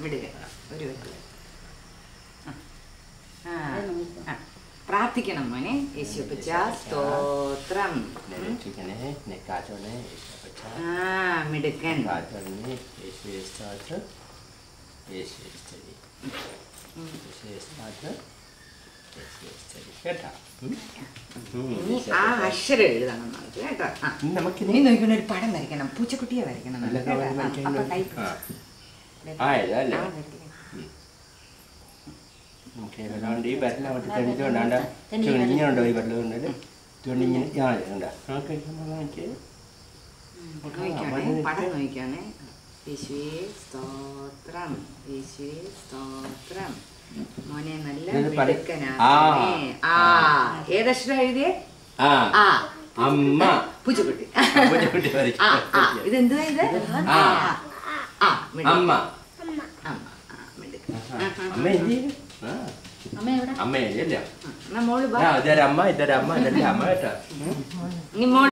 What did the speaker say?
വിടുക ഒരു വെക്ക്. പ്രാർത്ഥിക്കണം മോനെ. യേശുപ്പച്ച സ്തോത്രം. മിടുക്കൻ. ആ അക്ഷരം എഴുതണം കേട്ടോ. ഇനി നോക്കിക്കൊണ്ട് ഒരു പടം വരയ്ക്കണം. പൂച്ചക്കുട്ടിയെ വരയ്ക്കണം. ഈ ബെറ്റിനകത്ത് തെളിച്ചുകൊണ്ടാണ്ട് ഇങ്ങനെയുണ്ടോ ഈ ബെറ്റിൽ കൊണ്ടത് തുണിങ്ങനെ പടം നോക്കിക്കാണ്. യേശുവേ സ്തോത്രം, യേശുവേ സ്തോത്രം. മോനെ നല്ല മിടുക്കനാണ്. ഏതക്ഷരം എഴുതിയേ? അമ്മ പൂച്ചക്കുട്ടി. ഇതെന്തുവാ ഇത്? അമ്മ. അമ്മ അമ്മയല്ലേ? മോള് ഇതൊരമ്മ ഇതൊരമ്മ ഇതല്ലേ അമ്മ കേട്ടോ.